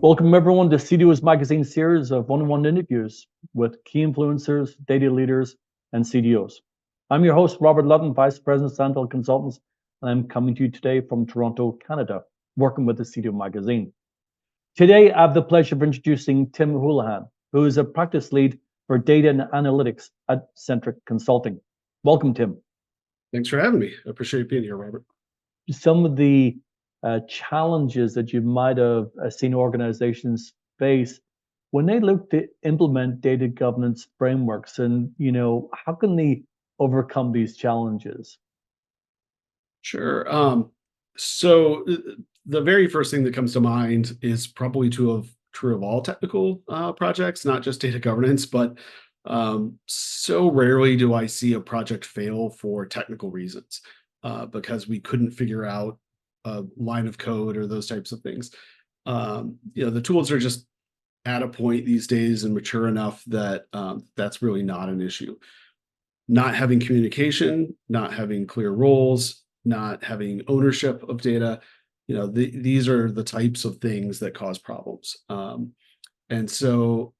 Welcome everyone to CDO's magazine series of one-on-one interviews with key influencers, data leaders, and CDOs. I'm your host, Robert Lutton, Vice President, Sandhill Consultants, and I'm coming to you today from Toronto, Canada, working with the CDO magazine. Today, I have the pleasure of introducing Tim Hoolihan, who is a practice lead for data and analytics at Centric Consulting. Welcome, Tim. Thanks for having me. I appreciate being here, Robert. Some of the challenges that you might have seen organizations face when they look to implement data governance frameworks, and how can they overcome these challenges? Sure. So the very first thing that comes to mind is probably true of all technical projects, not just data governance, but so rarely do I see a project fail for technical reasons because we couldn't figure out a line of code or those types of things. The tools are just at a point these days and mature enough that that's really not an issue. Not having communication, not having clear roles, not having ownership of data, these are the types of things that cause problems. And so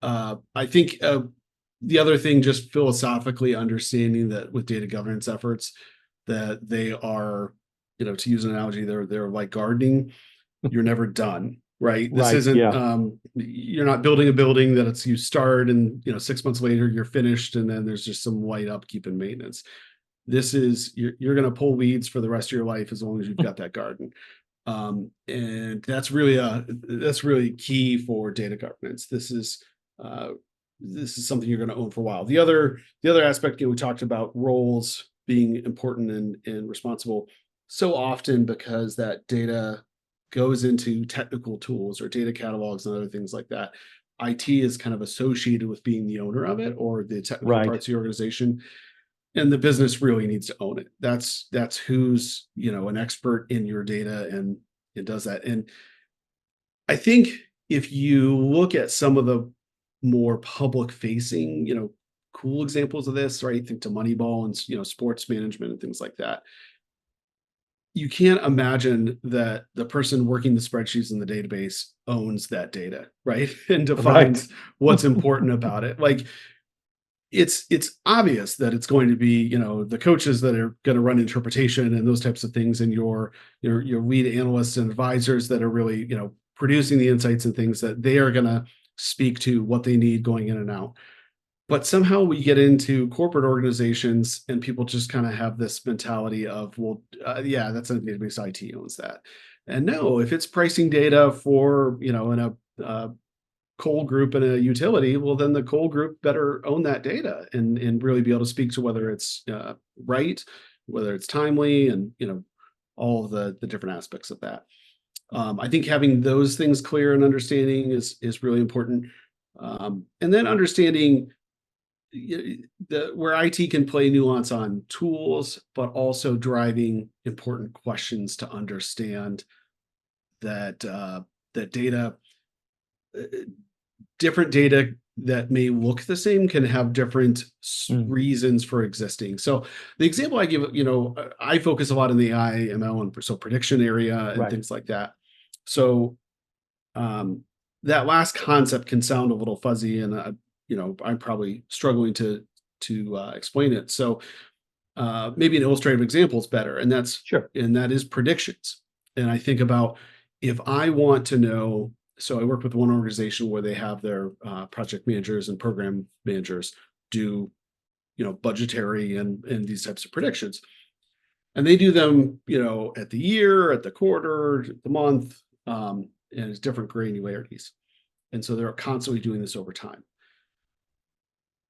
I think the other thing, just philosophically understanding that with data governance efforts, that they are, to use an analogy, they're like gardening. You're never done, right? This Right, isn't, yeah. you're not building a building that you start and, 6 months later you're finished and then there's just some light upkeep and maintenance. This is, you're going to pull weeds for the rest of your life as long as you've got that garden. And that's really key for data governance. This is something you're going to own for a while. The other aspect, we talked about roles being important and responsible so often because that data goes into technical tools or data catalogs and other things like that. IT is kind of associated with being the owner of it or the technical Right. parts of the organization, and the business really needs to own it. That's who's an expert in your data and it does that. And I think if you look at some of the more public facing, cool examples of this, right? Think to Moneyball and sports management and things like that. You can't imagine that the person working the spreadsheets in the database owns that data, right? And Right. defines what's important about it. Like it's obvious that it's going to be, the coaches that are going to run interpretation and those types of things, and your lead analysts and advisors that are really, producing the insights and things that they are going to speak to what they need going in and out. But somehow we get into corporate organizations and people just kind of have this mentality of, well, yeah, that's a database, IT owns that. And no, if it's pricing data for, in a coal group and a utility, well, then the coal group better own that data and really be able to speak to whether it's right, whether it's timely, and all of the different aspects of that. I think having those things clear and understanding is really important. And then understanding where IT can play nuance on tools, but also driving important questions to understand that that data, uh, different data that may look the same can have different Mm. reasons for existing. So the example I give, I focus a lot in the AI, ML, and so prediction area and Right. things like that. So that last concept can sound a little fuzzy, and I'm probably struggling to explain it. So maybe an illustrative example is better, and Sure. that is predictions. And I think about, if I want to know. So I work with one organization where they have their project managers and program managers do budgetary and these types of predictions, and they do them at the year, at the quarter, the month, and it's different granularities. And so they're constantly doing this over time.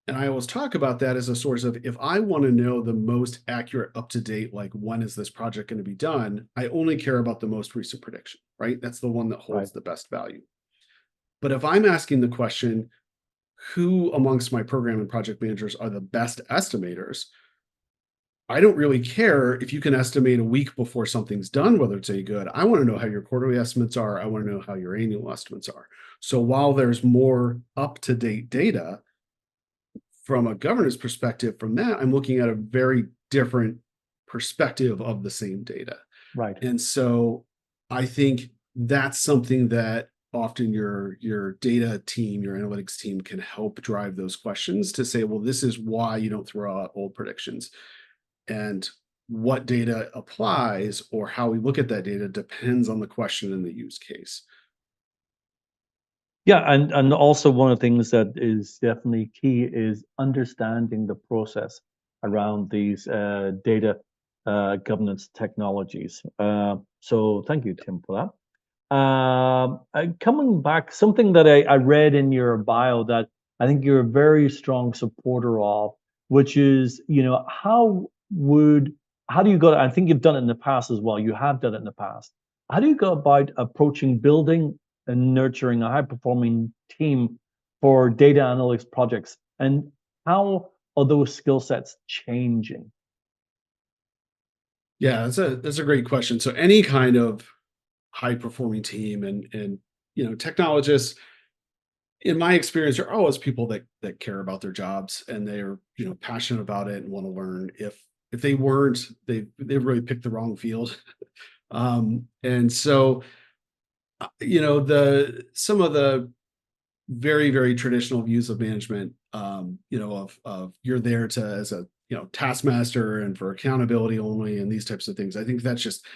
And I always talk about that as a source of, if I want to know the most accurate, up to date, like when is this project going to be done, I only care about the most recent prediction, right? That's the one that Right. holds the best value. But if I'm asking the question, who amongst my program and project managers are the best estimators, I don't really care if you can estimate a week before something's done whether it's any good. I want to know how your quarterly estimates are. I want to know how your annual estimates are. So while there's more up-to-date data, from a governance perspective, from that, I'm looking at a very different perspective of the same data. Right. And so I think that's something that often your data team, your analytics team can help drive those questions to say, well, this is why you don't throw out old predictions. And what data applies or how we look at that data depends on the question and the use case. Yeah, and also one of the things that is definitely key is understanding the process around these data governance technologies. So thank you, Tim, for that. Coming back, something that I read in your bio that I think you're a very strong supporter of, which is, how do you go, I think you've done it in the past as well. You have done it in the past. How do you go about approaching building and nurturing a high performing team for data analytics projects? And how are those skill sets changing? Yeah, that's a great question. So any kind of high performing team and technologists, in my experience, are always people that care about their jobs and they're passionate about it and want to learn. If they weren't, they really picked the wrong field. And so the some of the very, very traditional views of management, of you're there to as a taskmaster and for accountability only and these types of things. I think that's just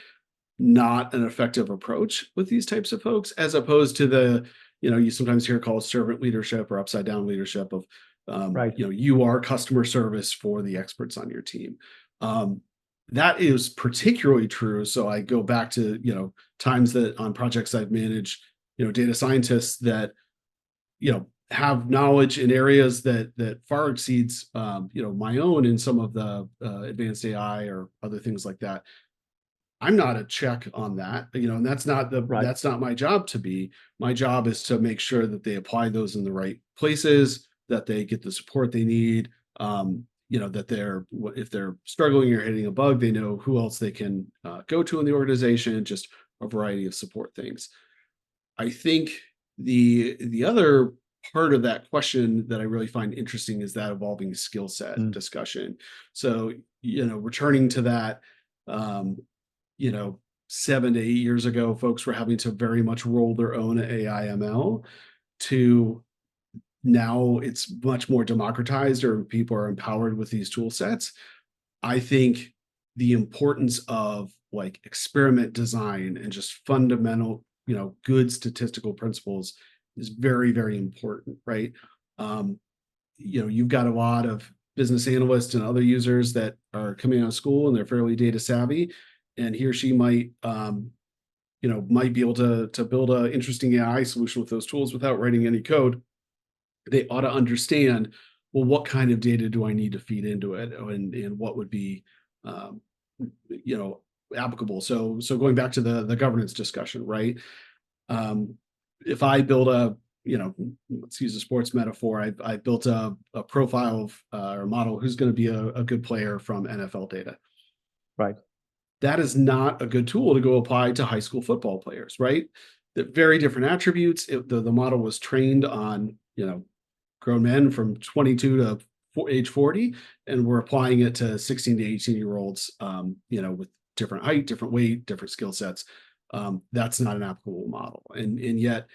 not an effective approach with these types of folks, as opposed to the you sometimes hear called servant leadership or upside down leadership of Right. you are customer service for the experts on your team. Um, that is particularly true. So I go back to times that on projects I've managed, data scientists that have knowledge in areas that far exceeds my own in some of the advanced AI or other things like that. I'm not a check on that, and Right. that's not my job to be. My job is to make sure that they apply those in the right places, that they get the support they need. That if they're struggling or hitting a bug, they know who else they can go to in the organization. Just a variety of support things. I think the other part of that question that I really find interesting is that evolving skill set Mm. discussion. So, returning to that, um, you know, 7 to 8 years ago, folks were having to very much roll their own AI/ML to now it's much more democratized or people are empowered with these tool sets. I think the importance of like experiment design and just fundamental, good statistical principles is very, very important, right? Um, you've got a lot of business analysts and other users that are coming out of school and they're fairly data savvy, and he or she might be able to build an interesting AI solution with those tools without writing any code. They ought to understand, well, what kind of data do I need to feed into it, and what would be um, you know applicable. So going back to the governance discussion, right? um, if I build let's use a sports metaphor, I built a profile of or a model who's going to be a good player from NFL data. Right. That is not a good tool to go apply to high school football players, right? They're very different attributes. The model was trained on grown men from 22 to age 40, and we're applying it to 16 to 18-year-olds, with different height, different weight, different skill sets. That's not an applicable model. And yet,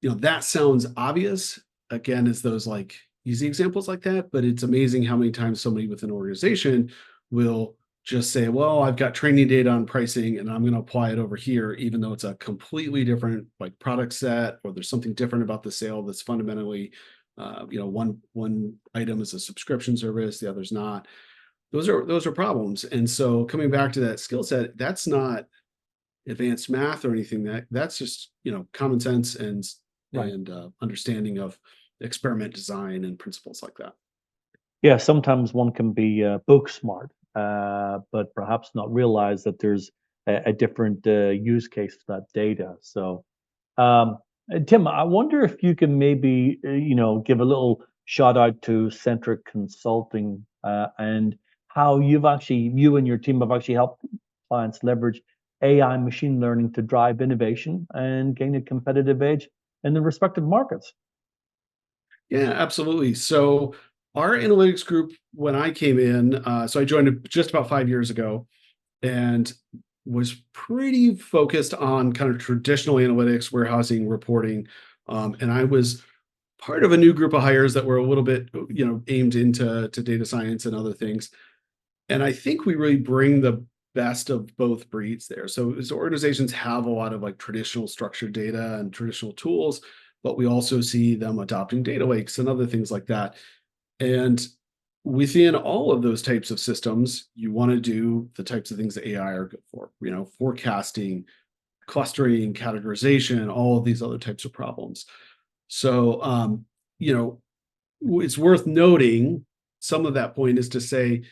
that sounds obvious, again, as those like easy examples like that, but it's amazing how many times somebody with an organization will just say, well, I've got training data on pricing and I'm going to apply it over here, even though it's a completely different like product set, or there's something different about the sale that's fundamentally one item is a subscription service, the other's not. Those are problems. And so coming back to that skill set, that's not advanced math or anything. That's just common sense and Right. understanding of experiment design and principles like that. Yeah, sometimes one can be book smart, but perhaps not realize that there's a different use case for that data. So, um, Tim, I wonder if you can maybe, give a little shout out to Centric Consulting and how you and your team have actually helped clients leverage AI machine learning to drive innovation and gain a competitive edge in the respective markets. Yeah, absolutely. So our analytics group, when I came in, so I joined just about 5 years ago, and was pretty focused on kind of traditional analytics, warehousing, reporting. And I was part of a new group of hires that were a little bit, aimed into data science and other things. And I think we really bring the best of both breeds there. So as organizations have a lot of like traditional structured data and traditional tools, but we also see them adopting data lakes and other things like that. And within all of those types of systems, you want to do the types of things that AI are good for, forecasting, clustering, categorization, all of these other types of problems. So, you know, it's worth noting some of that point is to say,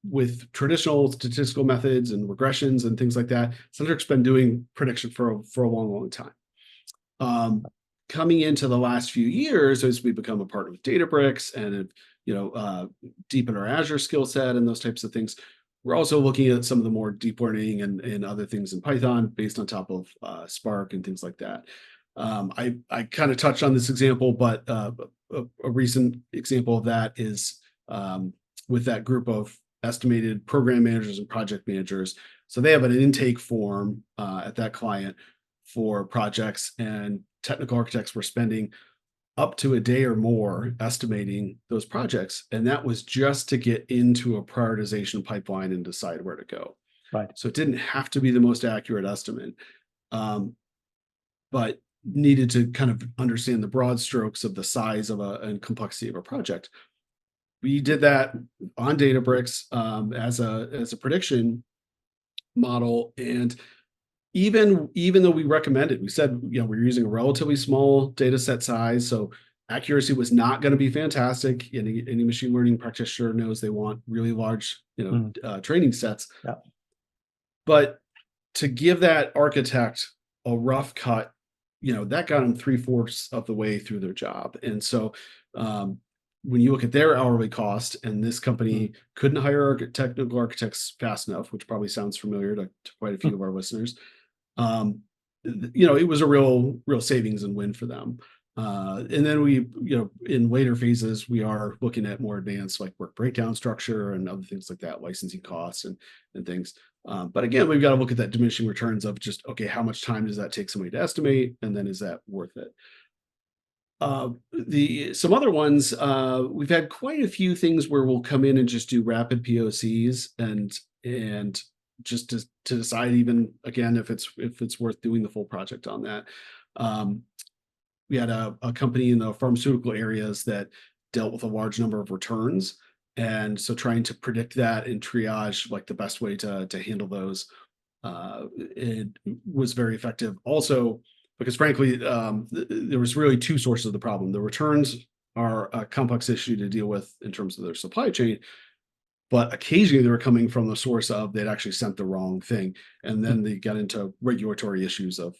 with traditional statistical methods and regressions and things like that, Centric's been doing prediction for a long, long time. Coming into the last few years, as we become a partner with Databricks and deepen our Azure skill set and those types of things, we're also looking at some of the more deep learning and other things in Python based on top of Spark and things like that. I kind of touched on this example, but a recent example of that is with that group of estimated program managers and project managers. So they have an intake form at that client for projects, and technical architects were spending up to a day or more estimating those projects. And that was just to get into a prioritization pipeline and decide where to go. Right. So it didn't have to be the most accurate estimate, but needed to kind of understand the broad strokes of the size of and complexity of a project. We did that on Databricks as a prediction model, and even though we recommended, we said we're using a relatively small data set size, so accuracy was not going to be fantastic. Any machine learning practitioner knows they want really large training sets. Yeah. But to give that architect a rough cut, that got them 3/4 of the way through their job. And so when you look at their hourly cost, and this company couldn't hire technical architects fast enough, which probably sounds familiar to quite a few of our listeners, it was a real savings and win for them. And then we, in later phases, we are looking at more advanced like work breakdown structure and other things like that, licensing costs and things. But again, we've got to look at that diminishing returns of just, okay, how much time does that take somebody to estimate? And then is that worth it? Some other ones, we've had quite a few things where we'll come in and just do rapid POCs and just to decide, even again, if it's worth doing the full project on that. We had a company in the pharmaceutical areas that dealt with a large number of returns, and so trying to predict that and triage like the best way to handle those, it was very effective. Also, because frankly, there was really two sources of the problem. The returns are a complex issue to deal with in terms of their supply chain, but occasionally they were coming from the source of they'd actually sent the wrong thing, and then they got into regulatory issues of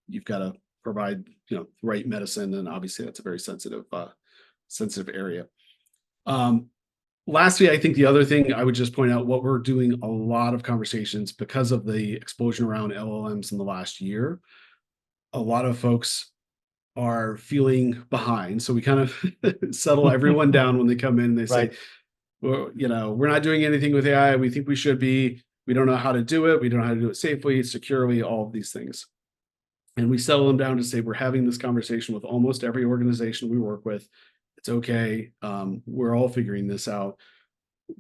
you've got to provide the right medicine, and obviously that's a very sensitive area. Lastly, I think the other thing I would just point out, what we're doing a lot of conversations because of the explosion around LLMs in the last year. A lot of folks are feeling behind, so we kind of settle everyone down when they come in and they say, well, we're not doing anything with AI. We think we should be. We don't know how to do it. We don't know how to do it safely, securely, all of these things. And we settle them down to say, we're having this conversation with almost every organization we work with. It's okay. We're all figuring this out.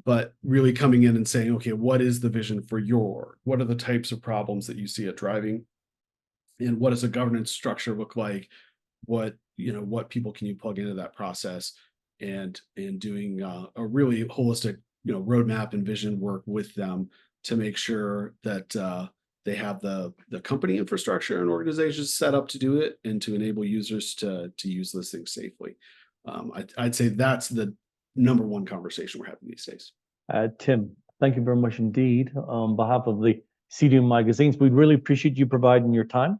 But really coming in and saying, okay, what is the vision for what are the types of problems that you see it driving? And what does a governance structure look like? What people can you plug into that process? And doing a really holistic, roadmap and vision work with them to make sure that they have the company infrastructure and organizations set up to do it and to enable users to use those things safely. I'd say that's the number one conversation we're having these days. Tim, thank you very much indeed. On behalf of the CDO magazines, we really appreciate you providing your time.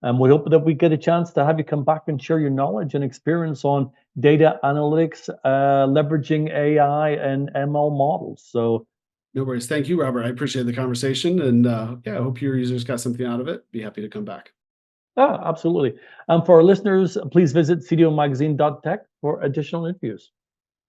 And we hope that we get a chance to have you come back and share your knowledge and experience on data analytics, leveraging AI and ML models. So, no worries. Thank you, Robert. I appreciate the conversation, and I hope your users got something out of it. Be happy to come back. Absolutely. And for our listeners, please visit cdomagazine.tech for additional interviews.